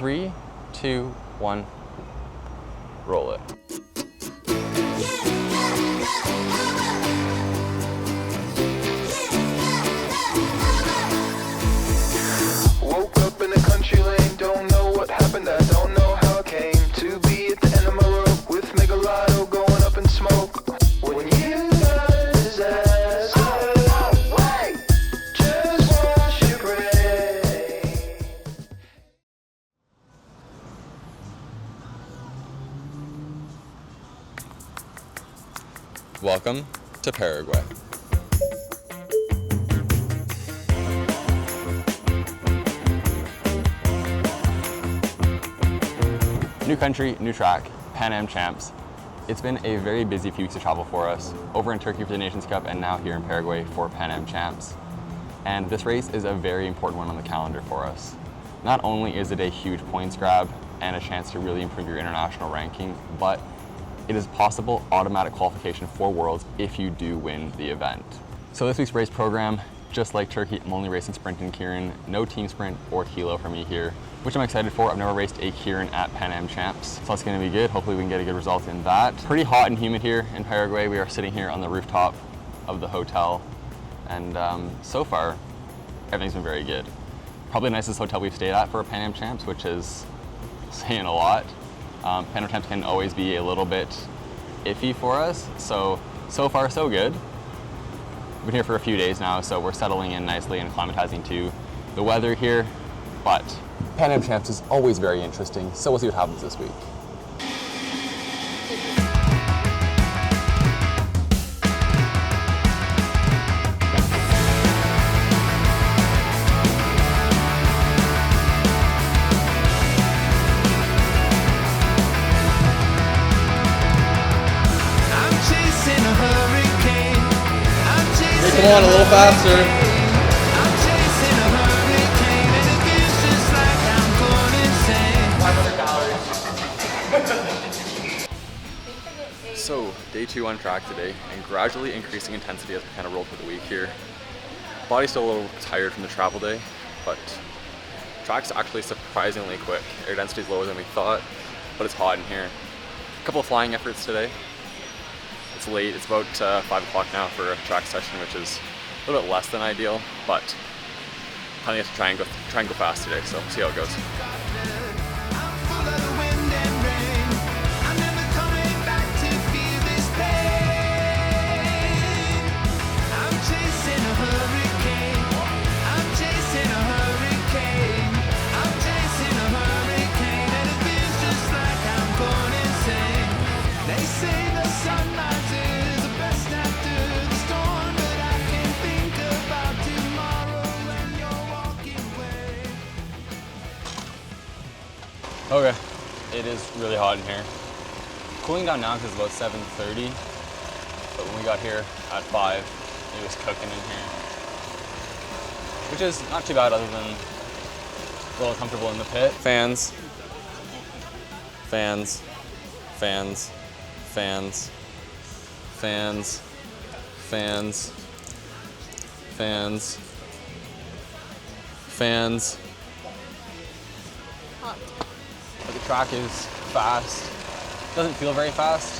3, 2, 1, roll it. Woke up in a country lane, don't know what happened, I don't know how I came to be at the end of my rope with Megalado going up in smoke. When you got a disaster, just wash your brain. Welcome to Paraguay. New country, new track, Pan Am champs. It's been a very busy few weeks of travel for us, over in Turkey for the Nations Cup and now here in Paraguay for Pan Am champs. And this race is a very important one on the calendar for us. Not only is it a huge points grab and a chance to really improve your international ranking, but it is possible automatic qualification for Worlds if you do win the event. So this week's race program, just like Turkey, I'm only racing sprint in Keirin, no team sprint or kilo for me here, which I'm excited for. I've never raced a Keirin at Pan Am champs, so that's gonna be good. Hopefully we can get a good result in that. Pretty hot and humid here in Paraguay. We are sitting here on the rooftop of the hotel, and so far, everything's been very good. Probably the nicest hotel we've stayed at for a Pan Am champs, which is saying a lot. Pan Am champs can always be a little bit iffy for us, so far so good. We've been here for a few days now, so we're settling in nicely and acclimatizing to the weather here, but Pan Am champs is always very interesting, so we'll see what happens this week. Come on, a little faster. I'm chasing a hurricane and it feels just like I'm going insane. 500 calories. So, day 2 on track today, and gradually increasing intensity as we kind of roll through the week here. Body's still a little tired from the travel day, but track's actually surprisingly quick. Air density is lower than we thought, but it's hot in here. A couple of flying efforts today. It's late, it's about 5 o'clock now for a track session, which is a little bit less than ideal, but I think I have to try and go fast today, so see how it goes. I'm full of the wind and rain. I'm never coming back to feel this pain. I'm chasing a hurricane. I'm chasing a hurricane. I'm chasing a hurricane and it feels just like I'm going insane. They say the sunrise is the best after the storm, but I can think about tomorrow when you're walking away. Okay, it is really hot in here. Cooling down now because it's about 7:30, but when we got here at 5, it was cooking in here. Which is not too bad other than a little comfortable in the pit. Fans, fans, fans, fans, fans, fans, fans, fans. But the track is fast. Doesn't feel very fast.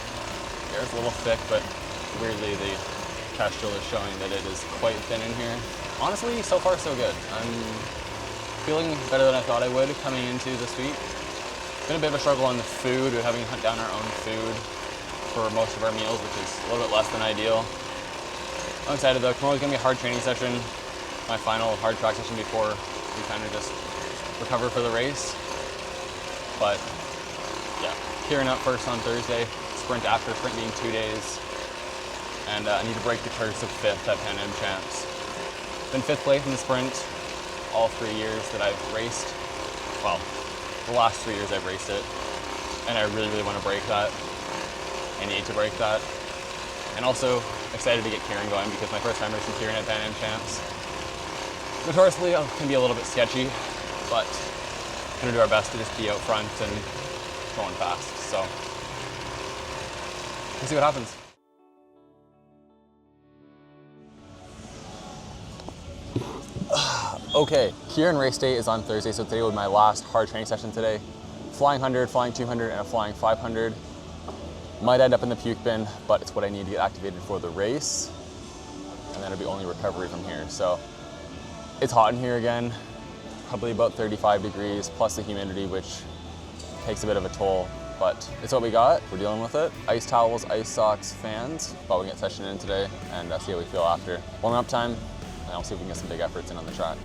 The air's a little thick, but weirdly the Kestrel is showing that it is quite thin in here. Honestly, so far so good. I'm feeling better than I thought I would coming into this week. Been a bit of a struggle on the food. We're having to hunt down our own food for most of our meals, which is a little bit less than ideal. I'm excited though. Tomorrow's gonna be a hard training session, my final hard track session before we kind of just recover for the race. But yeah, Keirin up first on Thursday, sprint after, sprint being 2 days. And I need to break the curse of 5th at Pan Am champs. Been 5th place in the sprint all 3 years that I've raced. Well, the last 3 years I've raced it. And I really, really want to break that. I need to break that. And also excited to get Keirin going because my first time racing Keirin at Pan Am champs. Notoriously, it can be a little bit sketchy, but we're gonna do our best to just be out front and going fast. So we'll see what happens. Okay, Keirin race day is on Thursday, so today will be my last hard training session today. Flying 100, flying 200, and a flying 500. Might end up in the puke bin, but it's what I need to get activated for the race. And then it'll be only recovery from here. So it's hot in here again, probably about 35 degrees, plus the humidity, which takes a bit of a toll, but it's what we got. We're dealing with it. Ice towels, ice socks, fans, but we can get session in today and see how we feel after. Warm up time, and I'll see if we can get some big efforts in on the track.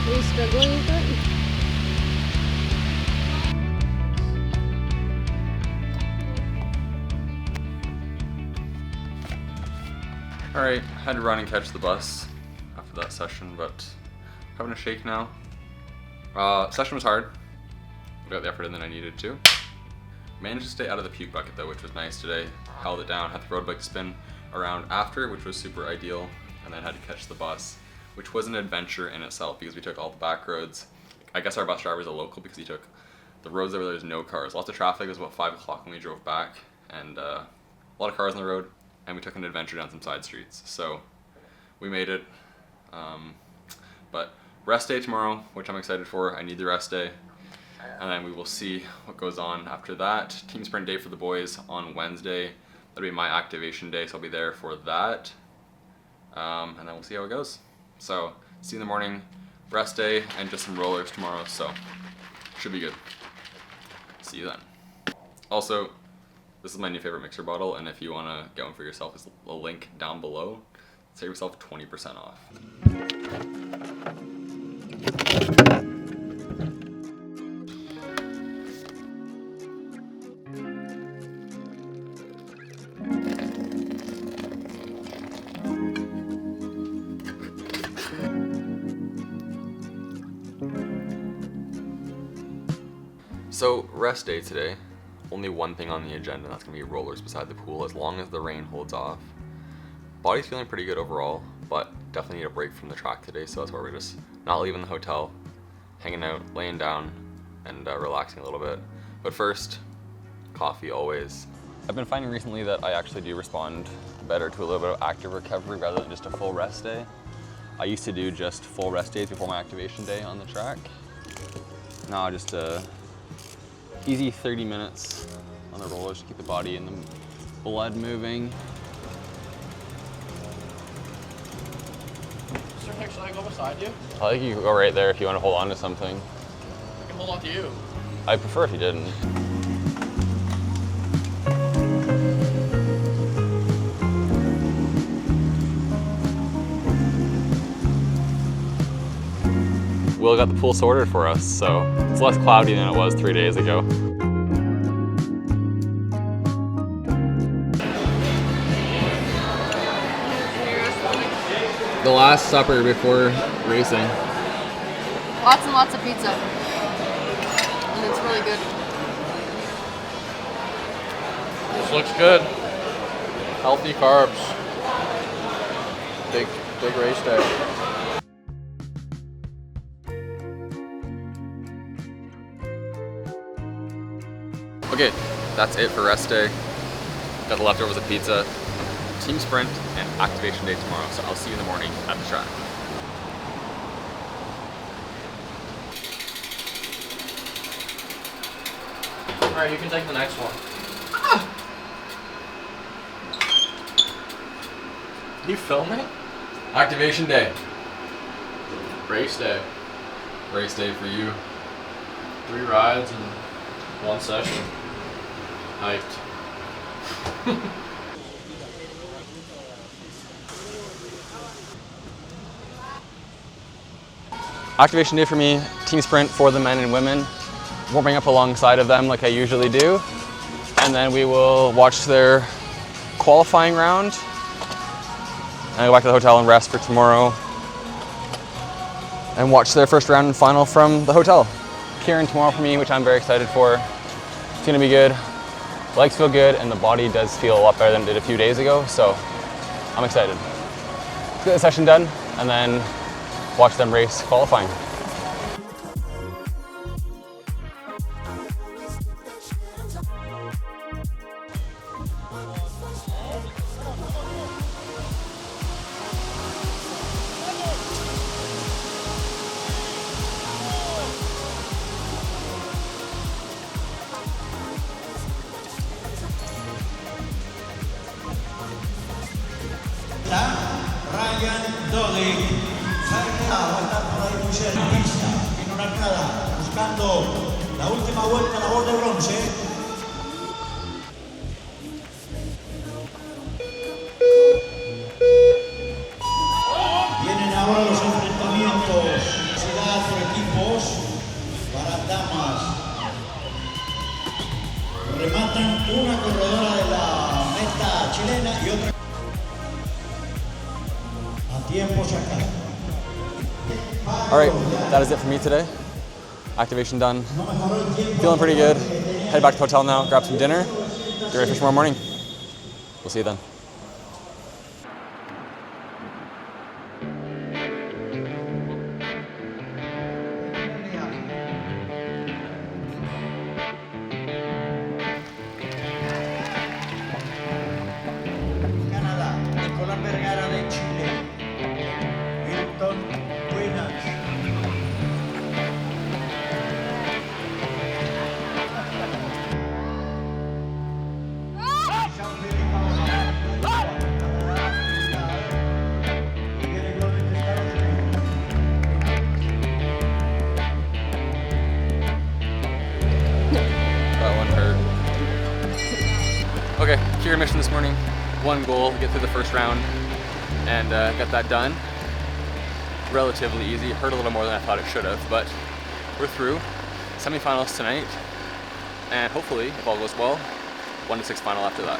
Are you struggling with it? All right, had to run and catch the bus after that session, but having a shake now. Session was hard. Got the effort in that I needed to. Managed to stay out of the puke bucket though, which was nice today. Held it down, had the road bike spin around after, which was super ideal, and then had to catch the bus, which was an adventure in itself because we took all the back roads. I guess our bus driver is a local because he took the roads where there's no cars. Lots of traffic. It was about 5 o'clock when we drove back, and a lot of cars on the road, and we took an adventure down some side streets. So we made it. But rest day tomorrow, which I'm excited for. I need the rest day. And then we will see what goes on after that. Team sprint day for the boys on Wednesday. That'll be my activation day, so I'll be there for that. And then we'll see how it goes. So see you in the morning, rest day, and just some rollers tomorrow, so should be good. See you then. Also, this is my new favorite mixer bottle, and if you want to get one for yourself, there's a link down below. Save yourself 20% off. So, rest day today. Only one thing on the agenda, and that's gonna be rollers beside the pool as long as the rain holds off. Body's feeling pretty good overall, but definitely need a break from the track today, so that's why we're just not leaving the hotel, hanging out, laying down, and relaxing a little bit. But first, coffee always. I've been finding recently that I actually do respond better to a little bit of active recovery rather than just a full rest day. I used to do just full rest days before my activation day on the track. Now just easy 30 minutes on the rollers to keep the body and the blood moving. Sir, should I go beside you? I think you could go right there if you want to hold on to something. I can hold on to you. I prefer if you didn't. Will got the pool sorted for us, so it's less cloudy than it was 3 days ago. The last supper before racing. Lots and lots of pizza. And it's really good. This looks good. Healthy carbs. Big race day. Okay, that's it for rest day. Got the leftovers of pizza, team sprint, and activation day tomorrow. So I'll see you in the morning at the track. All right, you can take the next one. You filming? Activation day. Race day. Race day for you. 3 rides and 1 session. Hyped. Activation day for me, team sprint for the men and women. Warming up alongside of them like I usually do. And then we will watch their qualifying round. And I go back to the hotel and rest for tomorrow and watch their first round and final from the hotel. Keirin tomorrow for me, which I'm very excited for. It's gonna be good. Legs feel good and the body does feel a lot better than it did a few days ago, so I'm excited. Let's get the session done and then watch them race qualifying. Ryan Dodig, va a estar por ahí muy cerca, en una arcada, buscando la última vuelta, la bola de bronce. Vienen ahora los enfrentamientos, ciudad por equipos, para damas. Rematan una corredora de la meta chilena y otra. All right, that is it for me today. Activation done. Feeling pretty good. Head back to the hotel now, grab some dinner, get ready for tomorrow morning. We'll see you then. Okay, Keirin mission this morning, one goal, get through the first round, and got that done. Relatively easy, hurt a little more than I thought it should have, but we're through. Semifinals tonight, and hopefully, if all goes well, 1-6 final after that.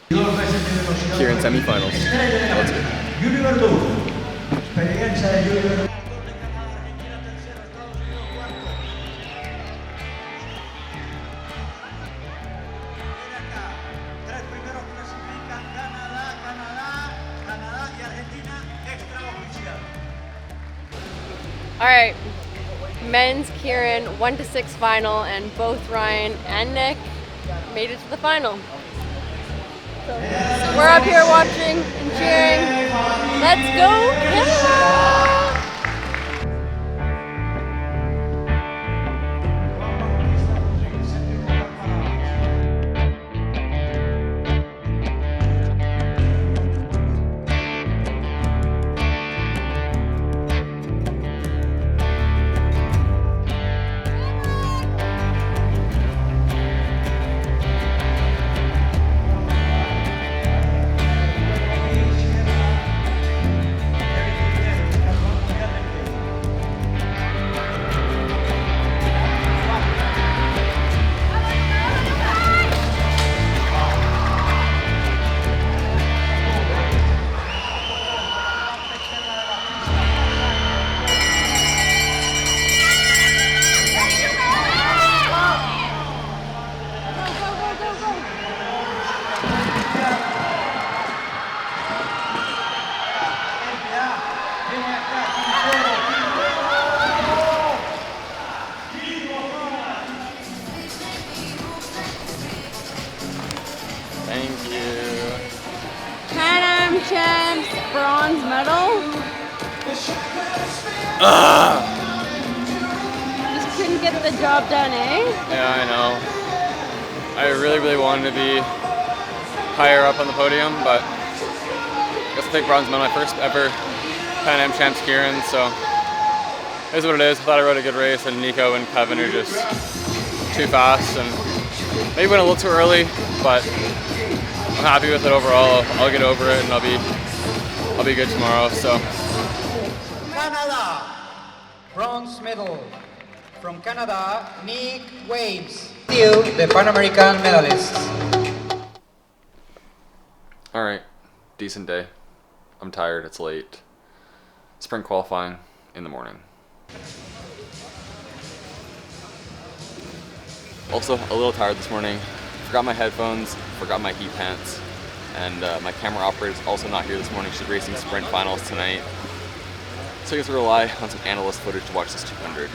Keirin semifinals, let's go. All right, men's Keirin 1-6 final, and both Ryan and Nick made it to the final. So we're up here watching and cheering. Let's go, Canada! Thank you. Pan-Am champs, bronze medal. Just couldn't get the job done, eh? Yeah, I know. I really wanted to be higher up on the podium, but I guess I'll take bronze medal, my first ever Pan-Am champs Keirin, so it is what it is. I thought I rode a good race, and Nico and Kevin are just too fast, and maybe went a little too early, but I'm happy with it overall. I'll get over it, and I'll be good tomorrow. So. Canada, bronze medal. From Canada, Nick Waves. You, the Pan American medalists. Alright, decent day. I'm tired, it's late. Sprint qualifying in the morning. Also, a little tired this morning. Forgot my headphones, forgot my heat pants, and my camera operator's also not here this morning. She's racing sprint finals tonight. So I guess we'll rely on some analyst footage to watch this 200.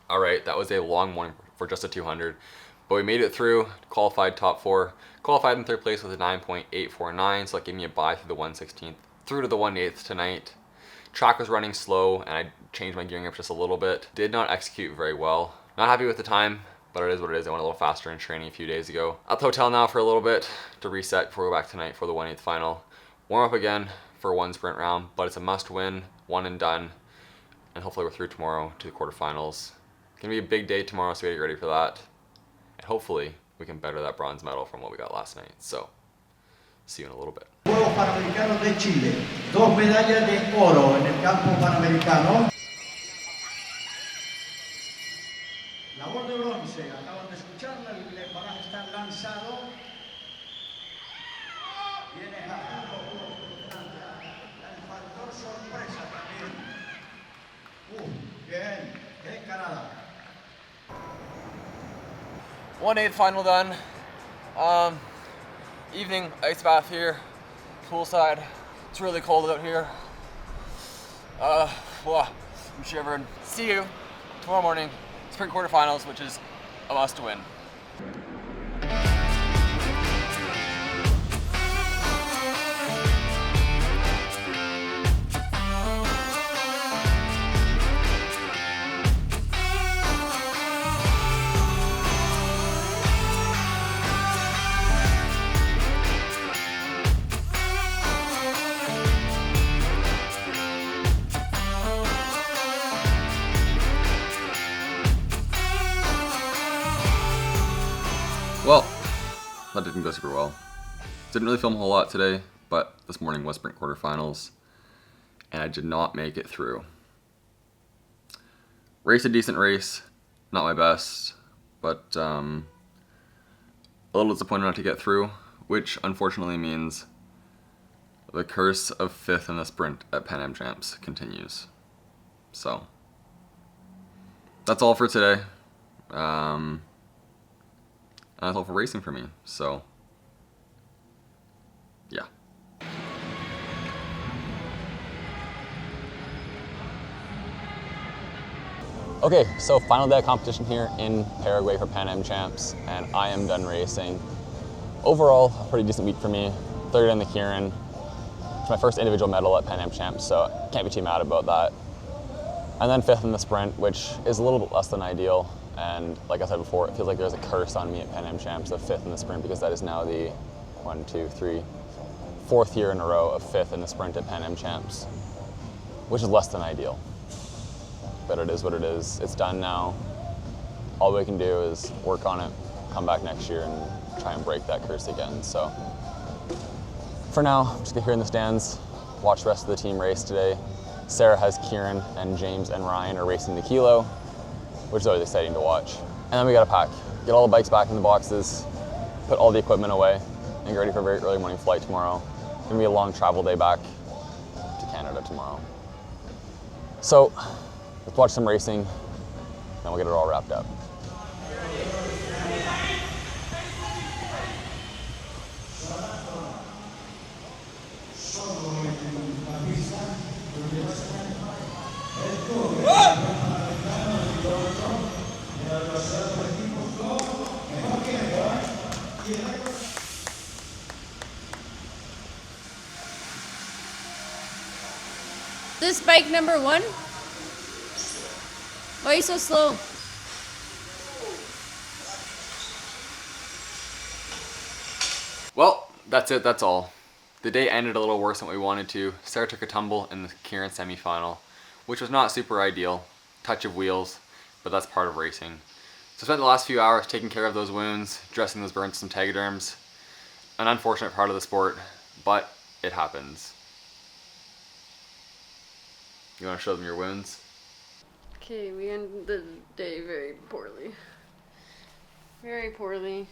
Alright, that was a long morning for just a 200, but we made it through, qualified top 4, qualified in 3rd place with a 9.849, so that gave me a bye through the 116th, through to the 1/8th tonight. Track was running slow, and I changed my gearing up just a little bit. Did not execute very well. Not happy with the time, but it is what it is. I went a little faster in training a few days ago. At the hotel now for a little bit to reset before we go back tonight for the 1/8 final. Warm up again for one sprint round, but it's a must win, one and done, and hopefully we're through tomorrow to the quarterfinals. It's gonna be a big day tomorrow, so we gotta get ready for that. And hopefully we can better that bronze medal from what we got last night. So, see you in a little bit. Juegos Panamericanos de Chile, 2 medallas de oro en el campo panamericano. Labor de bronce, acaban de escucharla, el bagaje está lanzado. Viene Jacobo, el factor sorpresa también. Bien, de Canadá. 1/8 final done. Evening ice bath here, poolside. It's really cold out here. I'm shivering. See you tomorrow morning, sprint quarterfinals, which is a must win. Well, that didn't go super well. Didn't really film a whole lot today, but this morning was sprint quarterfinals, and I did not make it through. Raced a decent race, not my best, but a little disappointed not to get through, which unfortunately means the curse of 5th in the sprint at Pan Am Champs continues. So, that's all for today. That's all for racing for me, so yeah. Okay, so final day of competition here in Paraguay for Pan Am Champs, and I am done racing. Overall, a pretty decent week for me. 3rd in the Keirin. It's my first individual medal at Pan Am Champs, so can't be too mad about that. And then 5th in the sprint, which is a little bit less than ideal. And like I said before, it feels like there's a curse on me at Pan Am Champs of 5th in the sprint, because that is now the 4th year in a row of 5th in the sprint at Pan Am Champs, which is less than ideal. But it is what it is. It's done now. All we can do is work on it, come back next year and try and break that curse again. So for now, I'm just gonna here in the stands, watch the rest of the team race today. Sarah has Keirin, and James and Ryan are racing the kilo, which is always exciting to watch. And then we gotta pack, get all the bikes back in the boxes, put all the equipment away, and get ready for a very early morning flight tomorrow. It's gonna be a long travel day back to Canada tomorrow. So, let's watch some racing, then we'll get it all wrapped up. This bike number 1? Why are you so slow? Well, that's it, that's all. The day ended a little worse than we wanted to. Sarah took a tumble in the Keirin semifinal, which was not super ideal. Touch of wheels, but that's part of racing. So I spent the last few hours taking care of those wounds, dressing those burns with some Tegaderms. An unfortunate part of the sport, but it happens. You want to show them your wounds? Okay, we ended the day very poorly. Very poorly.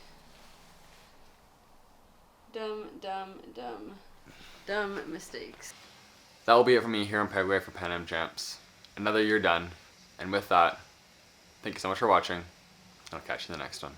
Dumb mistakes. That will be it for me here in Paraguay for Pan Am Champs. Another year done. And with that, thank you so much for watching. I'll catch you in the next one.